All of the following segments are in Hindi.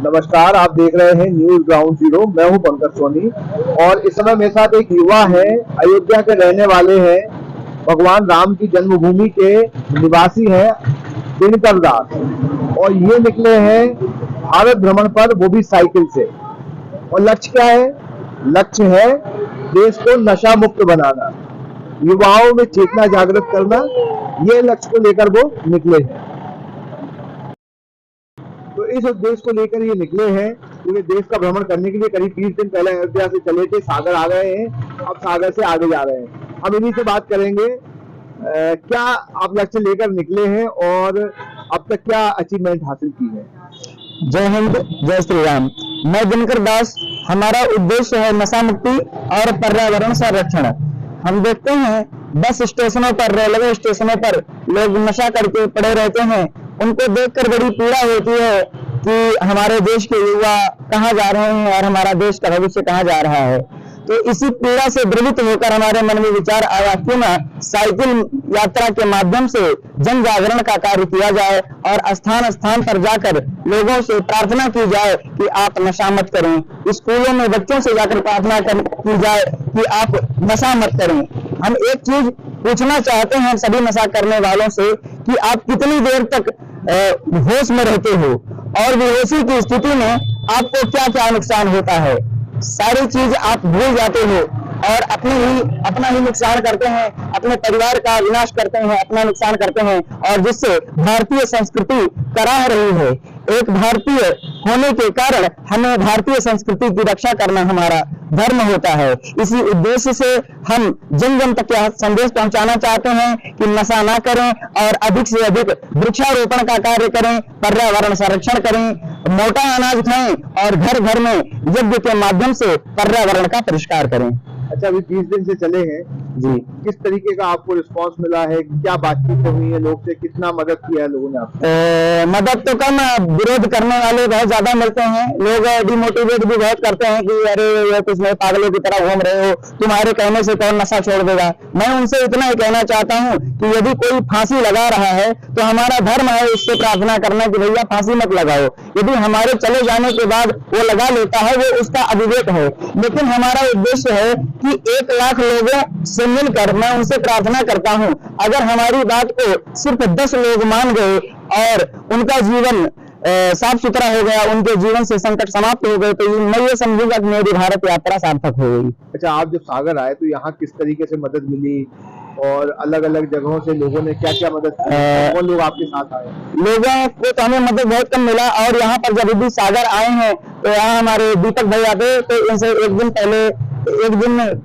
नमस्कार, आप देख रहे हैं न्यूज ग्राउंड जीरो। मैं हूं पंकज सोनी और इस समय मेरे साथ एक युवा है, अयोध्या के रहने वाले हैं, भगवान राम की जन्मभूमि के निवासी हैं दिनकर दास, और ये निकले हैं भारत भ्रमण पर, वो भी साइकिल से। और लक्ष्य क्या है? लक्ष्य है देश को नशा मुक्त बनाना, युवाओं में चेतना जागृत करना। ये लक्ष्य को लेकर वो निकले हैं। तो इस उद्देश्य को लेकर ये निकले हैं। पूरे देश का भ्रमण करने के लिए करीब 30 दिन पहले अयोध्या से चले थे, सागर आ गए हैं, अब सागर से आगे जा रहे हैं। हम इन्हीं से बात करेंगे, क्या आप लक्ष्य लेकर निकले हैं और अब तक क्या अचीवमेंट हासिल की है? जय हिंद, जय श्री राम। मैं दिनकर दास। हमारा उद्देश्य है नशा मुक्ति और पर्यावरण संरक्षण। हम देखते हैं बस स्टेशनों पर, रेलवे स्टेशनों पर लोग नशा करके पड़े रहते हैं। उनको देखकर बड़ी पीड़ा होती है कि हमारे देश के युवा कहाँ जा रहे हैं और हमारा देश का भविष्य कहाँ जा रहा है। तो इसी पीड़ा से द्रवित होकर हमारे मन में विचार आया क्यों ना साइकिल यात्रा के माध्यम से जन जागरण का कार्य किया जाए और स्थान स्थान पर जाकर लोगों से प्रार्थना की जाए कि आप नशा मत करें। स्कूलों में बच्चों से जाकर प्रार्थना की जाए कि आप नशा मत करें। हम एक चीज पूछना चाहते हैं सभी नशा करने वालों से कि आप कितनी देर तक होश में रहते हो और बेहोशी की स्थिति में आपको क्या क्या नुकसान होता है। सारी चीज आप भूल जाते हो और अपना ही नुकसान करते हैं, अपने परिवार का विनाश करते हैं, अपना नुकसान करते हैं, और जिससे भारतीय संस्कृति कराह रही है। एक भारतीय होने के कारण हमें भारतीय संस्कृति की रक्षा करना हमारा धर्म होता है। इसी उद्देश्य से हम जन जन तक यह संदेश पहुंचाना चाहते हैं कि नशा ना करें और अधिक से अधिक वृक्षारोपण का कार्य करें, पर्यावरण संरक्षण करें, मोटा अनाज खाएं और घर घर में यज्ञ के माध्यम से पर्यावरण का परिष्कार करें। अच्छा, अभी 20 दिन से चले हैं जी, किस तरीके का आपको रिस्पांस मिला है? क्या बातचीत हुई है लोग से? कितना मदद किया है लोगों ने आपको? मदद तो कम, विरोध करने वाले बहुत ज्यादा मिलते हैं। लोग डिमोटिवेट भी बहुत करते हैं कि अरे ये कुछ नहीं, पागलों की तरह घूम रहे हो, तुम्हारे कहने से कौन नशा छोड़ देगा। मैं उनसे इतना ही कहना चाहता हूँ कि यदि कोई फांसी लगा रहा है तो हमारा धर्म है उससे प्रार्थना करना कि भैया फांसी मत लगाओ। यदि हमारे चले जाने के बाद वो लगा लेता है वो उसका अविवेक है, लेकिन हमारा उद्देश्य है कि 1 लाख लोगों से मिलकर मैं उनसे प्रार्थना करता हूं, अगर हमारी बात को सिर्फ 10 लोग मान गए और उनका जीवन साफ सुथरा हो गया, उनके जीवन से संकट समाप्त हो गए, तो मैं ये समझूंगा कि मेरी भारत यात्रा सार्थक हो गई। अच्छा, आप जब सागर आए तो यहाँ किस तरीके से मदद मिली और अलग अलग जगहों से लोगों ने क्या क्या मदद की? कौन लोग आपके साथ आए? लोगों को तो हमें मदद बहुत कम मिला, और यहाँ पर जब भी सागर आए हैं तो यहाँ हमारे दीपक भाई आते, तो इनसे एक दिन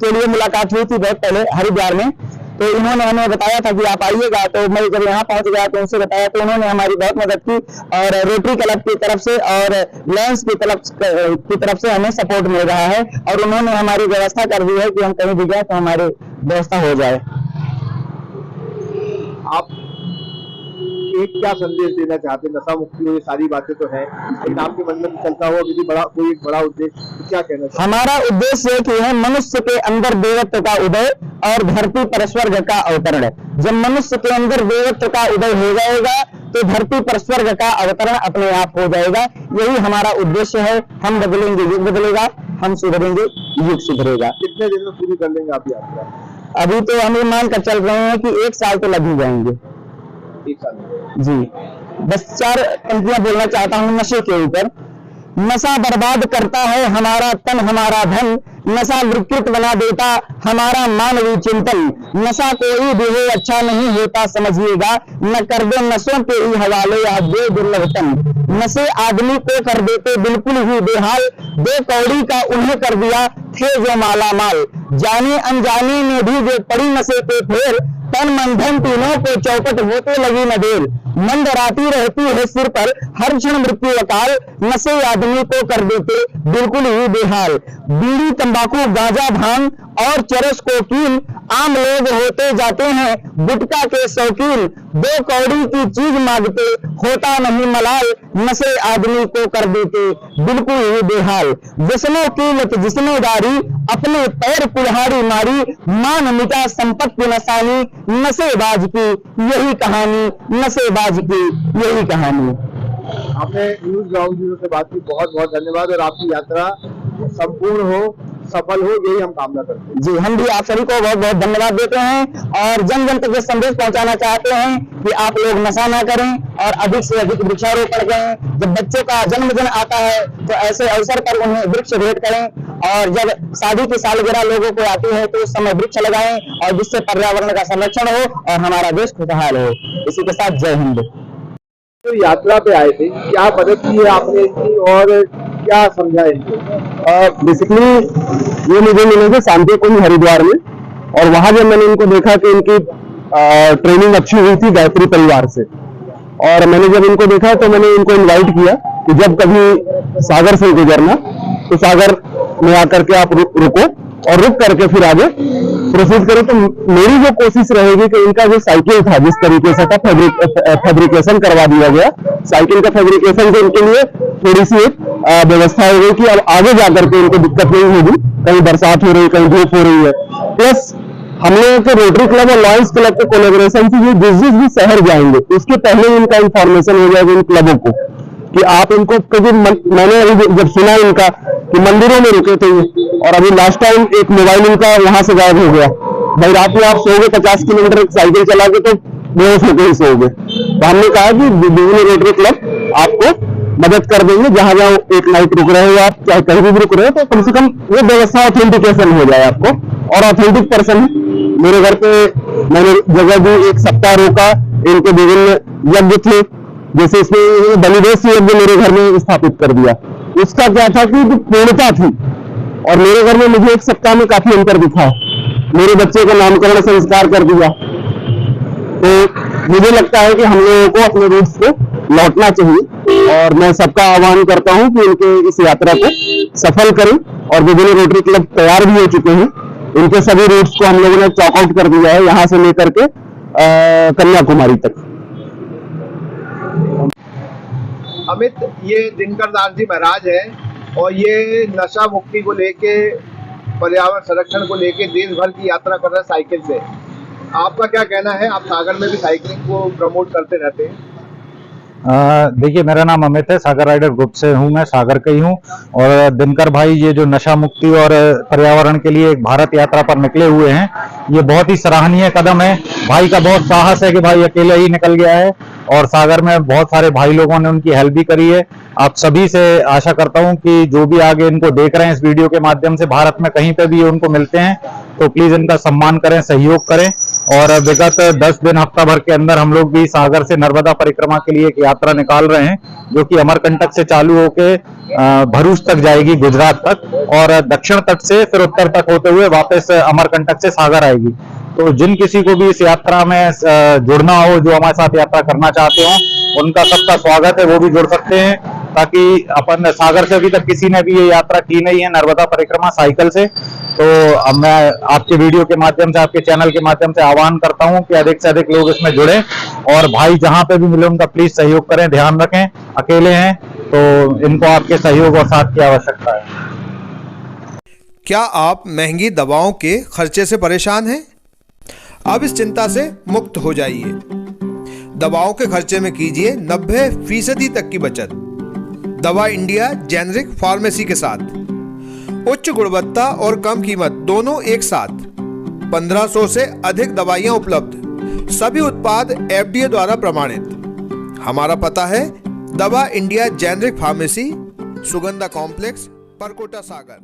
के लिए मुलाकात हुई थी बहुत पहले हरिद्वार में। तो इन्होंने हमें बताया था कि आप आइएगा, तो मैं जब यहाँ पहुंच गया तो उनसे बताया, तो उन्होंने हमारी बहुत मदद की और रोटरी क्लब की तरफ से और लायंस की तरफ से हमें सपोर्ट मिल रहा है, और उन्होंने हमारी व्यवस्था कर दी है कि हम कहीं भी जाए तो हमारी व्यवस्था हो जाए। आप एक क्या संदेश देना चाहते हैं? नशा मुक्ति और ये सारी बातें तो है, लेकिन आपके मन में चलता हुआ किसी कोई एक बड़ा उद्देश्य, तो क्या कहना चाहते? हमारा उद्देश्य कि है मनुष्य के अंदर देवत्व का उदय और धरती पर स्वर्ग का अवतरण। जब मनुष्य के अंदर देवत्व का उदय हो जाएगा तो धरती पर स्वर्ग का अवतरण अपने आप हो जाएगा। यही हमारा उद्देश्य है। हम बदलेंगे, युग बदलेगा, हम सुधरेंगे, युग सुधरेगा। कितने दिन में पूरी कर लेंगे आप यात्रा? अभी तो हम ये मान कर चल रहे हैं कि 1 साल तो लग ही जाएंगे। 1 साल जी। बस 4 पंक्तियां बोलना चाहता हूँ नशे के ऊपर। नशा बर्बाद करता है हमारा तन हमारा धन, नशा विकृत बना देता हमारा मानवीय चिंतन। नशा कोई भी हो अच्छा नहीं होता समझिएगा, न कर दो नशों के ही हवाले या दे दुर्लभ तन। नशे आदमी को कर देते बिल्कुल ही बेहाल, 2 कौड़ी का उन्हें कर दिया थे जो माला माल। जाने अनजाने में भी जो पड़ी नशे पे फेर, तन मन धन तीनों को चौपट होते लगी न देर। मंद राती रहती है सिर पर हर क्षण मृत्यु अकाल, नशे आदमी को कर देते बिल्कुल ही बेहाल। बीड़ी तंबाकू गांजा भांग और चरस कोकीन, आम लोग होते जाते हैं गुटखा के शौकीन। 2 कौड़ी की चीज मांगते होता नहीं मलाल, नशे आदमी को कर देते बिल्कुल ही बेहाल। जिसने कीमत जिसने डारी अपने पैर कुल्हाड़ी मारी, मान मिटा संपत्ति नसानी, नशेबाज की यही कहानी, नशेबाज की यही कहानी। आपने न्यूज ग्राउंड जीरो से बात की, बहुत बहुत धन्यवाद और आपकी यात्रा संपूर्ण हो, सफल हो, यही हम कामना करते हैं। जी, हम भी आप सभी को बहुत बहुत धन्यवाद देते हैं और जन जन तक ये संदेश पहुंचाना चाहते हैं कि आप लोग नशा ना करें और अधिक से अधिक वृक्षारोपण करें। जब बच्चों का जन्मदिन आता है तो ऐसे अवसर पर उन्हें वृक्ष भेंट करें और जब शादी की सालगिरह लोगों को आती है तो उस समय वृक्ष लगाएं और जिससे पर्यावरण का संरक्षण हो और हमारा देश खुशहाल हो। इसी के साथ जय हिंद। तो यात्रा पे आए थे, क्या मदद की है आपने इनकी और क्या समझा इनको? बेसिकली ये मुझे मिले थे शांति कुंज हरिद्वार में और वहां जब मैंने इनको देखा कि इनकी ट्रेनिंग अच्छी हुई थी गायत्री परिवार से, और मैंने जब इनको देखा तो मैंने इनको इनवाइट किया कि जब कभी सागर से गुजरना तो सागर में आकर के आप रुको और रुक करके फिर आगे प्रोसीड करें। तो मेरी जो कोशिश रहेगी कि इनका जो साइकिल था जिस तरीके से था फैब्रिकेशन करवा दिया गया, साइकिल का फैब्रिकेशन से इनके लिए थोड़ी सी एक व्यवस्था हो गई कि अब आगे जाकर के इनको दिक्कत नहीं होगी, कहीं बरसात हो रही, कहीं धूप हो रही है। प्लस हम लोगों के रोटरी क्लब और लॉयंस क्लब के कोलैबोरेशन से जिस भी शहर जाएंगे उसके पहले इनका इंफॉर्मेशन हो जाएगा इन क्लबों को कि आप इनको, क्योंकि मैंने अभी जब सुना इनका कि मंदिरों में रुके थे और अभी लास्ट टाइम एक मोबाइल इनका वहां से गायब हो गया। भाई रात में आप सोओगे 50 किलोमीटर साइकिल चला के तो बेहोश होकर ही सोओगे। तो हमने कहा कि बिजली रोटरी क्लब आपको मदद कर देंगे, जहां जहां एक नाइट रुक रहे हो आप, चाहे कहीं भी रुक रहे हो, तो कम से कम ये व्यवस्था ऑथेंटिकेशन हो जाए आपको। और ऑथेंटिक पर्सन मेरे घर पे मैंने जगह भी 1 सप्ताह रोका, इनके विभिन्न यज्ञ थे, जैसे इसमें बलिदेश यज्ञ मेरे घर में स्थापित कर दिया। उसका क्या था कि पूर्णता थी और मेरे घर में मुझे 1 सप्ताह में काफी अंतर दिखा। मेरे बच्चे का नामकरण संस्कार कर दिया। तो मुझे लगता है कि हम लोगों को अपने रूट्स को लौटना चाहिए और मैं सबका आह्वान करता हूं कि इनके इस यात्रा को सफल करें। और विभिन्न रोटरी क्लब तैयार भी हो चुके हैं, इनके सभी रूट्स को हम लोगों ने चॉकआउट कर दिया है, यहाँ से लेकर के कन्याकुमारी तक। अमित, ये दिनकर दास जी महाराज है और ये नशा मुक्ति को लेके, पर्यावरण संरक्षण को लेके देश भर की यात्रा कर रहे हैं साइकिल से। आपका क्या कहना है? आप सागर में भी साइकिलिंग को प्रमोट करते रहते हैं। देखिए, मेरा नाम अमित है, सागर राइडर ग्रुप से हूं, मैं सागर का ही हूं। और दिनकर भाई ये जो नशा मुक्ति और पर्यावरण के लिए एक भारत यात्रा पर निकले हुए हैं, ये बहुत ही सराहनीय कदम है। भाई का बहुत साहस है कि भाई अकेले ही निकल गया है और सागर में बहुत सारे भाई लोगों ने उनकी हेल्प भी करी है। आप सभी से आशा करता हूं कि जो भी आगे इनको देख रहे हैं इस वीडियो के माध्यम से, भारत में कहीं पे भी उनको मिलते हैं तो प्लीज इनका सम्मान करें, सहयोग करें। और विगत 10 दिन हफ्ता भर के अंदर हम लोग भी सागर से नर्मदा परिक्रमा के लिए एक यात्रा निकाल रहे हैं, जो कि अमरकंटक से चालू होके भरूच तक जाएगी, गुजरात तक, और दक्षिण तट से फिर उत्तर तक होते हुए वापस अमरकंटक से सागर आएगी। तो जिन किसी को भी इस यात्रा में जुड़ना हो, जो हमारे साथ यात्रा करना चाहते हो, उनका सबका स्वागत है, वो भी जुड़ सकते हैं। ताकि अपन सागर से अभी तक किसी ने भी ये यात्रा की नहीं है, नर्मदा परिक्रमा साइकिल से। तो अब मैं आपके वीडियो के माध्यम से, आपके चैनल के माध्यम से आह्वान करता हूं कि अधिक से अधिक लोग इसमें जुड़े और भाई जहां पे भी मिले उनका प्लीज सहयोग करें। ध्यान रखें, अकेले हैं तो इनको आपके सहयोग और साथ की आवश्यकता है। क्या आप महंगी दवाओं के खर्चे से परेशान हैं? अब इस चिंता से मुक्त हो जाइए। दवाओं के खर्चे में कीजिए 90% तक की बचत दवा इंडिया जेनेरिक फार्मेसी के साथ। उच्च गुणवत्ता और कम कीमत दोनों एक साथ। 1500 से अधिक दवाइयां उपलब्ध, सभी उत्पाद FDA द्वारा प्रमाणित। हमारा पता है Dawa India generic pharmacy, Sugandha complex, Parkota सागर।